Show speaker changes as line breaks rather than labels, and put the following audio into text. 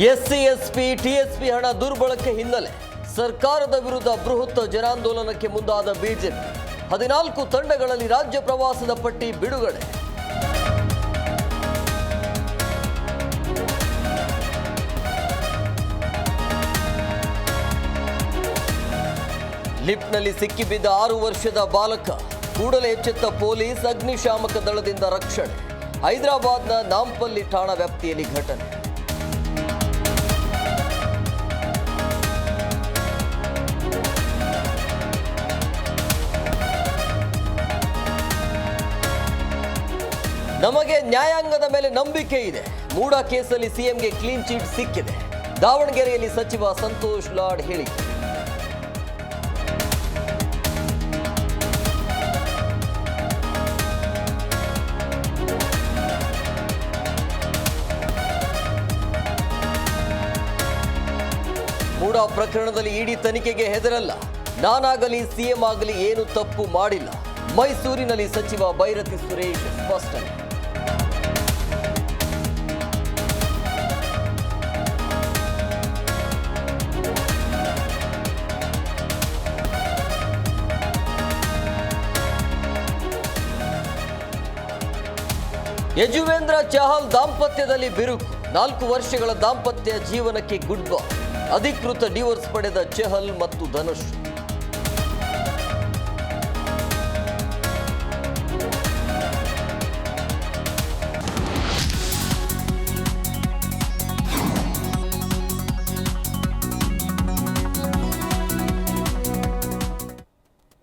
SC SP TSP ಹಣ ದುರ್ಬಳಕೆ ಹಿನ್ನೆಲೆ ಸರ್ಕಾರದ ವಿರುದ್ಧ ಬೃಹತ್ ಜನಾಂದೋಲನಕ್ಕೆ ಮುಂದಾದ ಬಿಜೆಪಿ 14 ತಂಡಗಳಲ್ಲಿ ರಾಜ್ಯ ಪ್ರವಾಸದ ಪಟ್ಟಿ ಬಿಡುಗಡೆ. ಲಿಫ್ಟ್ನಲ್ಲಿ ಸಿಕ್ಕಿಬಿದ್ದ 6 ವರ್ಷದ ಬಾಲಕ ಕೂಡಲೇ ಎಚ್ಚೆತ್ತ ಪೊಲೀಸ್, ಅಗ್ನಿಶಾಮಕ ದಳದಿಂದ ರಕ್ಷಣೆ. ಹೈದರಾಬಾದ್ನ ನಾಂಪಲ್ಲಿ ಠಾಣಾ ವ್ಯಾಪ್ತಿಯಲ್ಲಿ ಘಟನೆ. ನಮಗೆ ನ್ಯಾಯಾಂಗದ ಮೇಲೆ ನಂಬಿಕೆ ಇದೆ. ಮೂಡ ಕೇಸಲ್ಲಿ ಸಿಎಂಗೆ ಕ್ಲೀನ್ ಚಿಟ್ ಸಿಕ್ಕಿದೆ. ದಾವಣಗೆರೆಯಲ್ಲಿ ಸಚಿವ ಸಂತೋಷ್ ಲಾಡ್ ಹೇಳಿಕೆ. ಮೂಡ ಪ್ರಕರಣದಲ್ಲಿ ಇಡಿ ತನಿಖೆಗೆ ಹೆದರಲ್ಲ. ನಾನಾಗಲಿ ಸಿಎಂ ಆಗಲಿ ಏನು ತಪ್ಪು ಮಾಡಿಲ್ಲ. ಮೈಸೂರಿನಲ್ಲಿ ಸಚಿವ ಬೈರತಿ ಸುರೇಶ್ ಸ್ಪಷ್ಟನೆ. ಯಜುವೇಂದ್ರ ಚಹಲ್ ದಾಂಪತ್ಯದಲ್ಲಿ ಬಿರುಕು. 4 ವರ್ಷಗಳ ದಾಂಪತ್ಯ ಜೀವನಕ್ಕೆ ಗುಡ್ ಬೈ. ಅಧಿಕೃತ ಡಿವೋರ್ಸ್ ಪಡೆದ ಚಹಲ್ ಮತ್ತು ಧನುಷ್.